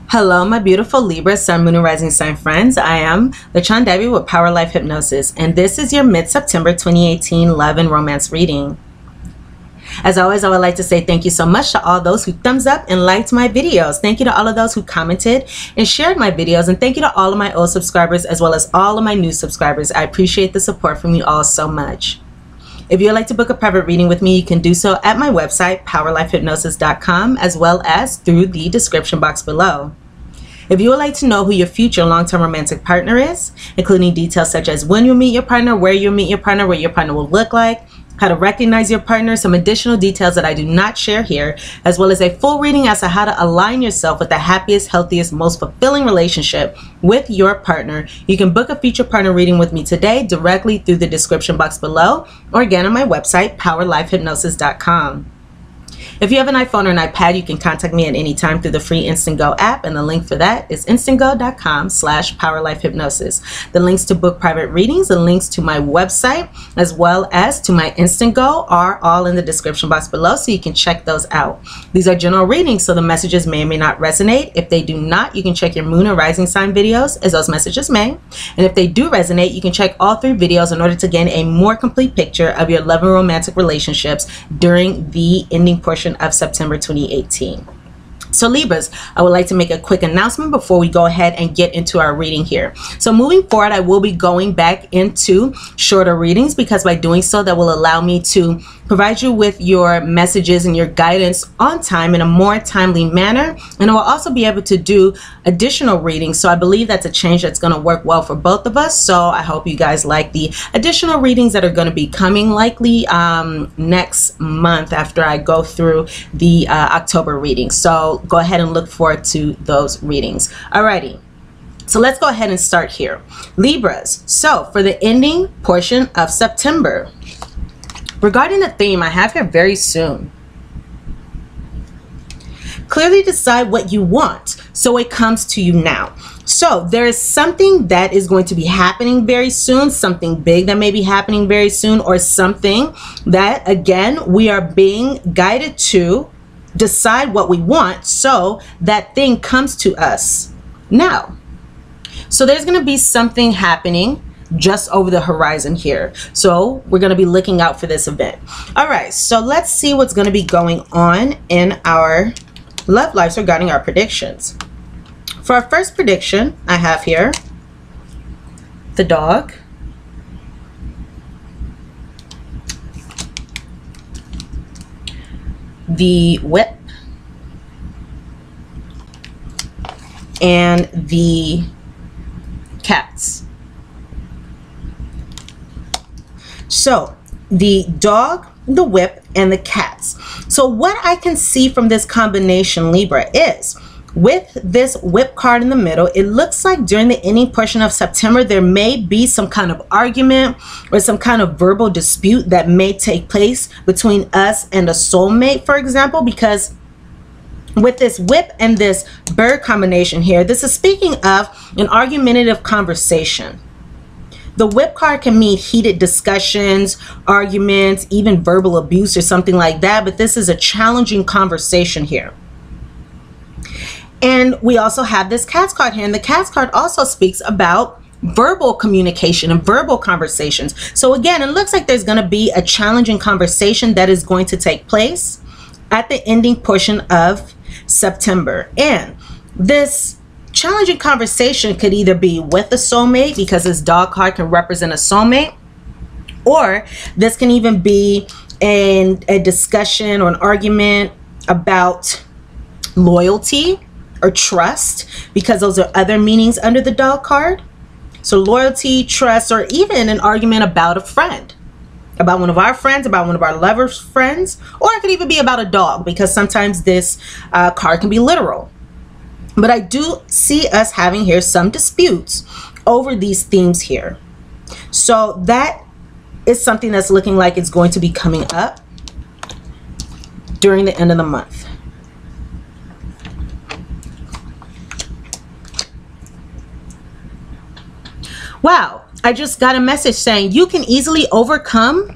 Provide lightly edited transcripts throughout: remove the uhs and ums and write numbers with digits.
Hello, my beautiful Libra, Sun, Moon, and Rising Sign friends. I am LaChondevi with Power Life Hypnosis, and this is your mid-September 2018 love and romance reading. As always, I would like to say thank you so much to all those who thumbs up and liked my videos. Thank you to all of those who commented and shared my videos, and thank you to all of my old subscribers as well as all of my new subscribers. I appreciate the support from you all so much. If you'd like to book a private reading with me, you can do so at my website, POWERLIFEHYPNOSIS.com, as well as through the description box below. If you would like to know who your future long-term romantic partner is, including details such as when you'll meet your partner, where you'll meet your partner, what your partner will look like, how to recognize your partner, some additional details that I do not share here, as well as a full reading as to how to align yourself with the happiest, healthiest, most fulfilling relationship with your partner, you can book a future partner reading with me today directly through the description box below, or again on my website, PowerLifeHypnosis.com. If you have an iPhone or an iPad, you can contact me at any time through the free Instant Go app, and the link for that is instantgo.com/powerlifehypnosis. The links to book private readings, the links to my website, as well as to my Instant Go are all in the description box below, so you can check those out. These are general readings, so the messages may or may not resonate. If they do not, you can check your moon or rising sign videos, as those messages may. And if they do resonate, you can check all 3 videos in order to gain a more complete picture of your love and romantic relationships during the ending portion of September 2018. So Libras, I would like to make a quick announcement before we go ahead and get into our reading here. So moving forward, I will be going back into shorter readings, because by doing so, that will allow me to provide you with your messages and your guidance on time in a more timely manner. And I will also be able to do additional readings. So I believe that's a change that's going to work well for both of us. So I hope you guys like the additional readings that are going to be coming likely next month after I go through the October reading. So go ahead and look forward to those readings. Alrighty. So let's go ahead and start here. Libras, so for the ending portion of September, regarding the theme I have here, very soon. Clearly decide what you want so it comes to you now. So there is something that is going to be happening very soon, something big that may be happening very soon, or something that, again, we are being guided to decide what we want so that thing comes to us now. So there's going to be something happening just over the horizon here. So we're going to be looking out for this event. All right, so let's see what's going to be going on in our love lives regarding our predictions. For our first prediction, I have here the dog, the whip, and the cats. So the dog, the whip, and the cats. So what I can see from this combination, Libra, is with this whip card in the middle, it looks like during the ending portion of September, there may be some kind of argument or some kind of verbal dispute that may take place between us and a soulmate, for example, because with this whip and this bird combination here, this is speaking of an argumentative conversation. The whip card can mean heated discussions, arguments, even verbal abuse or something like that, but this is a challenging conversation here. And we also have this cat's card here, and the cat's card also speaks about verbal communication and verbal conversations. So again, it looks like there's going to be a challenging conversation that is going to take place at the ending portion of September. And this challenging conversation could either be with a soulmate, because this dog card can represent a soulmate, or this can even be a discussion or an argument about loyalty or trust, because those are other meanings under the dog card. So loyalty, trust, or even an argument about a friend, about one of our friends, about one of our lovers' friends, or it could even be about a dog, because sometimes this card can be literal. But I do see us having here some disputes over these themes here. So that is something that's looking like it's going to be coming up during the end of the month. Wow, I just got a message saying you can easily overcome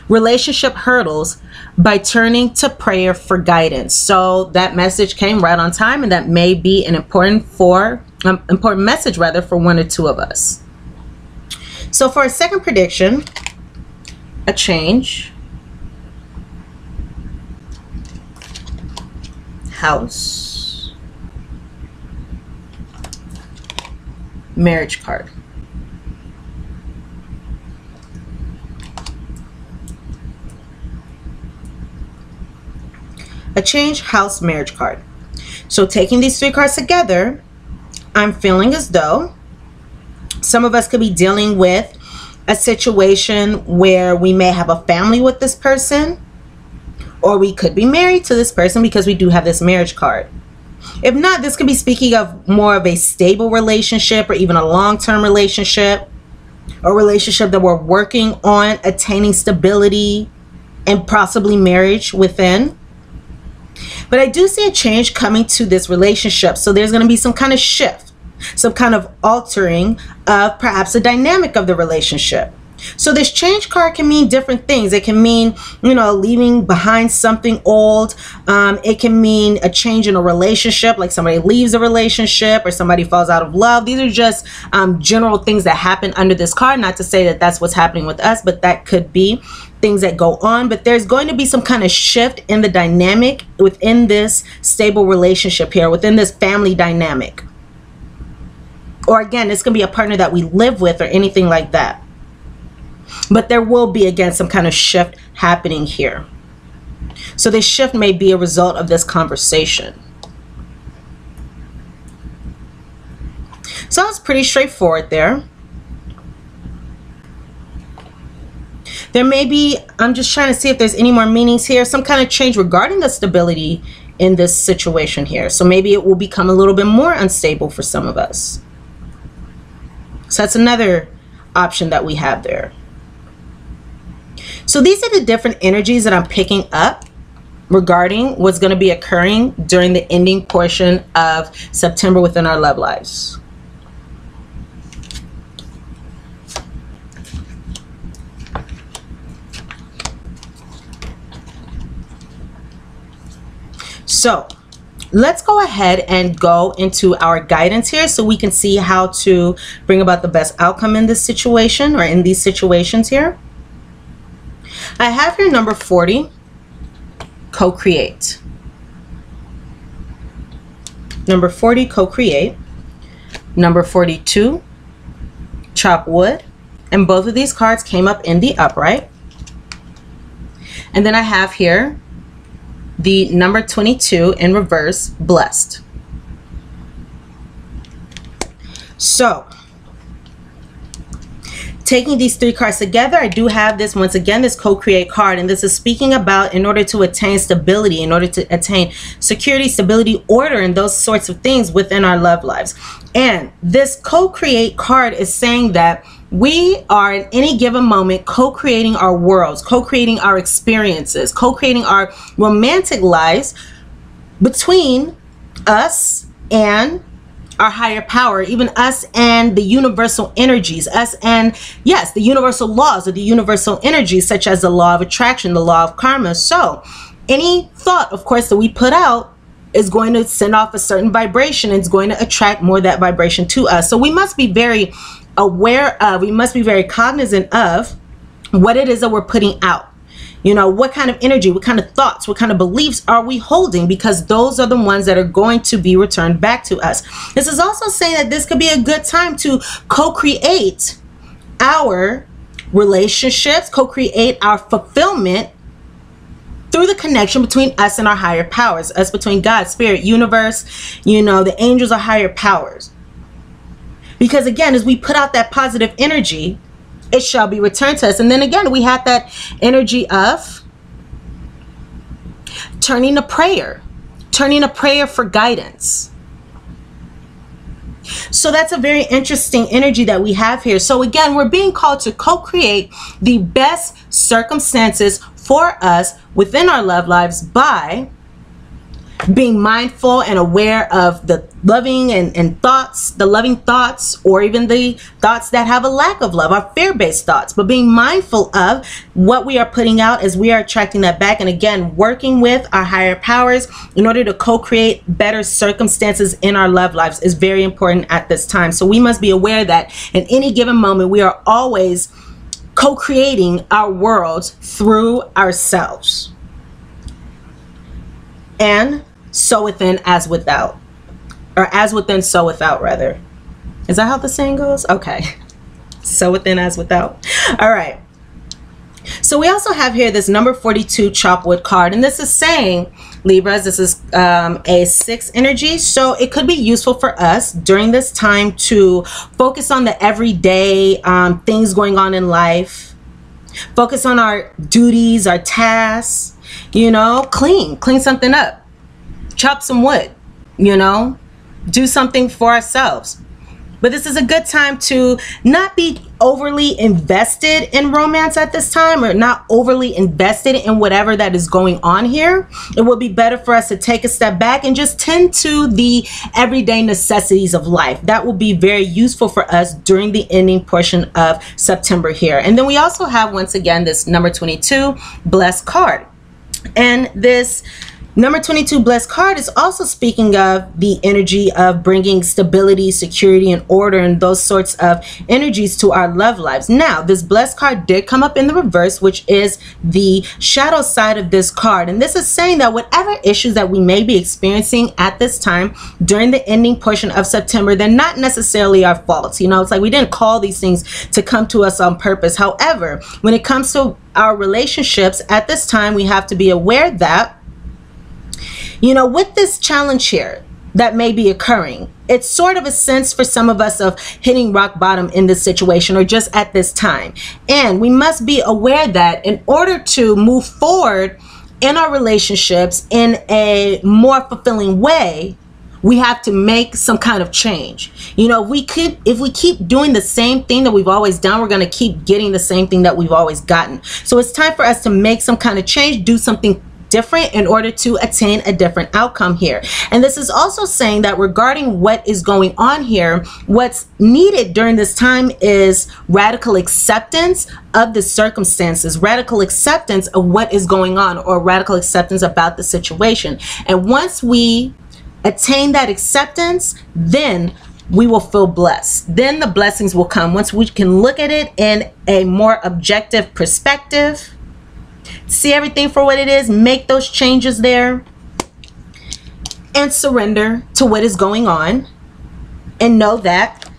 relationship hurdles by turning to prayer for guidance. So that message came right on time, and that may be an important message rather for one or two of us. So for a second prediction, a change, house, marriage card. A change, house, marriage card. So taking these three cards together, I'm feeling as though some of us could be dealing with a situation where we may have a family with this person, or we could be married to this person because we do have this marriage card. If not, this could be speaking of more of a stable relationship, or even a long-term relationship, a relationship that we're working on attaining stability and possibly marriage within. But I do see a change coming to this relationship. So there's going to be some kind of shift, some kind of altering of perhaps the dynamic of the relationship. So this change card can mean different things. It can mean, you know, leaving behind something old. It can mean a change in a relationship, like somebody leaves a relationship or somebody falls out of love. These are just general things that happen under this card. Not to say that that's what's happening with us, but that could be things that go on. But there's going to be some kind of shift in the dynamic within this stable relationship here, within this family dynamic. Or again, it's going to be a partner that we live with or anything like that. But there will be, again, some kind of shift happening here. So this shift may be a result of this conversation. So it's pretty straightforward there. There may be, I'm just trying to see if there's any more meanings here, some kind of change regarding the stability in this situation here. So maybe it will become a little bit more unstable for some of us. So that's another option that we have there. So these are the different energies that I'm picking up regarding what's going to be occurring during the ending portion of September within our love lives. So let's go ahead and go into our guidance here so we can see how to bring about the best outcome in this situation, or in these situations here. I have here number 40, co-create. Number 40, co-create. Number 42, chop wood. And both of these cards came up in the upright. And then I have here the number 22 in reverse, blessed. So taking these three cards together, I do have this, once again, this co-create card, and this is speaking about in order to attain stability, in order to attain security, stability, order, and those sorts of things within our love lives. And this co-create card is saying that we are at any given moment co-creating our worlds, co-creating our experiences, co-creating our romantic lives between us and our higher power, even us and the universal energies, us and, yes, the universal laws or the universal energies, such as the law of attraction, the law of karma. So any thought, of course, that we put out is going to send off a certain vibration. It's going to attract more of that vibration to us. So we must be very aware of, we must be very cognizant of what it is that we're putting out. You know, what kind of energy, what kind of thoughts, what kind of beliefs are we holding? Because those are the ones that are going to be returned back to us. This is also saying that this could be a good time to co-create our relationships, co-create our fulfillment through the connection between us and our higher powers, us between God, spirit, universe, you know, the angels are higher powers. Because again, as we put out that positive energy, it shall be returned to us. And then again, we have that energy of turning to prayer for guidance. So that's a very interesting energy that we have here. So again, we're being called to co-create the best circumstances for us within our love lives by being mindful and aware of the loving and thoughts, the loving thoughts, or even the thoughts that have a lack of love, our fear-based thoughts, but being mindful of what we are putting out as we are attracting that back. And again, working with our higher powers in order to co-create better circumstances in our love lives is very important at this time. So we must be aware that in any given moment, we are always co-creating our world through ourselves. And so within as without, or as within so without, rather. Is that how the saying goes? Okay. So within as without. All right. So we also have here this number 42 chopwood card, and this is saying, Libras, this is a 6 energy, so it could be useful for us during this time to focus on the everyday things going on in life, focus on our duties, our tasks, you know, clean something up, chop some wood, you know, do something for ourselves. But this is a good time to not be overly invested in romance at this time, or not overly invested in whatever that is going on here. It will be better for us to take a step back and just tend to the everyday necessities of life. That will be very useful for us during the ending portion of September here. And then we also have, once again, this number 22 blessed card. And this number 22 blessed card is also speaking of the energy of bringing stability, security, and order, and those sorts of energies to our love lives. Now, this blessed card did come up in the reverse, which is the shadow side of this card. And this is saying that whatever issues that we may be experiencing at this time during the ending portion of September, they're not necessarily our faults. You know, it's like we didn't call these things to come to us on purpose. However, when it comes to our relationships at this time, we have to be aware that, you know, with this challenge here that may be occurring, it's sort of a sense for some of us of hitting rock bottom in this situation, or just at this time. And we must be aware that in order to move forward in our relationships in a more fulfilling way, we have to make some kind of change. You know, if we keep doing the same thing that we've always done, we're going to keep getting the same thing that we've always gotten. So it's time for us to make some kind of change, do something different in order to attain a different outcome here. And this is also saying that regarding what is going on here, what's needed during this time is radical acceptance of the circumstances, radical acceptance of what is going on, or radical acceptance about the situation. And once we attain that acceptance, then we will feel blessed. Then the blessings will come once we can look at it in a more objective perspective, see everything for what it is, make those changes there, and surrender to what is going on, and know that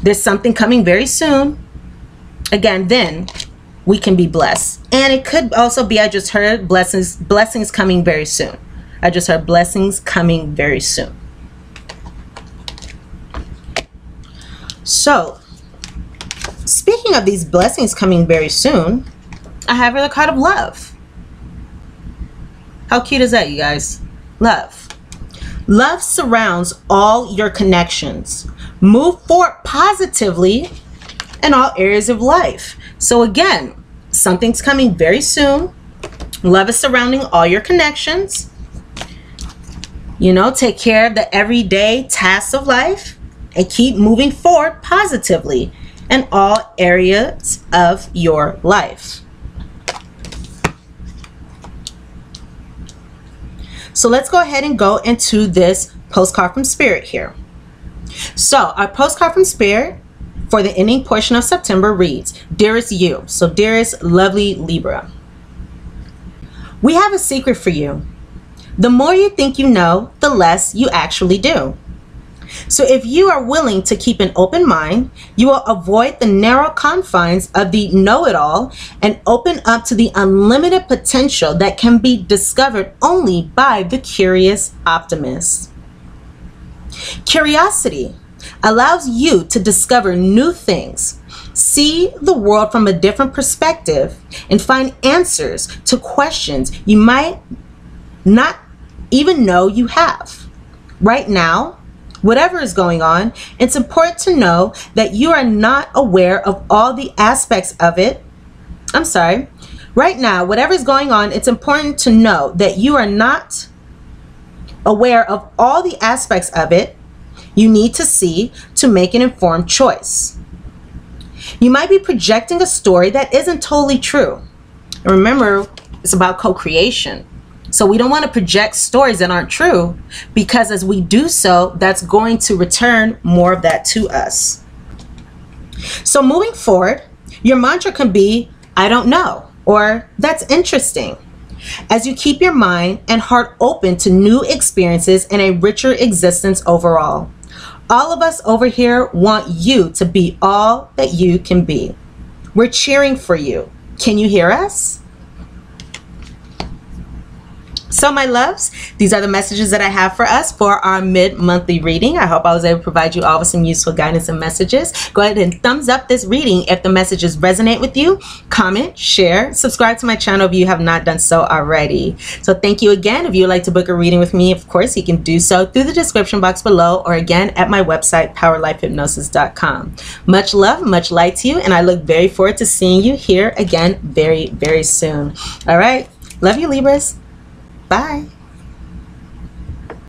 there's something coming very soon. Again, then we can be blessed. And it could also be, I just heard blessings coming very soon. I just heard blessings coming very soon. So, speaking of these blessings coming very soon, I have the card of love. How cute is that, you guys? Love. Love surrounds all your connections. Move forward positively in all areas of life. So again, something's coming very soon. Love is surrounding all your connections. You know, take care of the everyday tasks of life and keep moving forward positively in all areas of your life. So let's go ahead and go into this postcard from Spirit here. So our postcard from Spirit for the ending portion of September reads, Dearest you. So dearest lovely Libra, we have a secret for you. The more you think you know, the less you actually do. So if you are willing to keep an open mind, you will avoid the narrow confines of the know-it-all and open up to the unlimited potential that can be discovered only by the curious optimist. Curiosity allows you to discover new things, see the world from a different perspective, and find answers to questions you might not even know you have. Right now, whatever is going on, it's important to know that you are not aware of all the aspects of it. I'm sorry. Right now, whatever is going on, it's important to know that you are not aware of all the aspects of it you need to see to make an informed choice. You might be projecting a story that isn't totally true. And remember, it's about co-creation. So we don't want to project stories that aren't true, because as we do so, that's going to return more of that to us. So moving forward, your mantra can be, I don't know, or that's interesting, as you keep your mind and heart open to new experiences and a richer existence overall. All of us over here want you to be all that you can be. We're cheering for you. Can you hear us? So my loves, these are the messages that I have for us for our mid-monthly reading. I hope I was able to provide you all with some useful guidance and messages. Go ahead and thumbs up this reading if the messages resonate with you. Comment, share, subscribe to my channel if you have not done so already. So thank you again. If you would like to book a reading with me, of course, you can do so through the description box below, or again at my website, PowerLifeHypnosis.com. Much love, much light to you, and I look very forward to seeing you here again very, very soon. All right. Love you, Libras. Bye.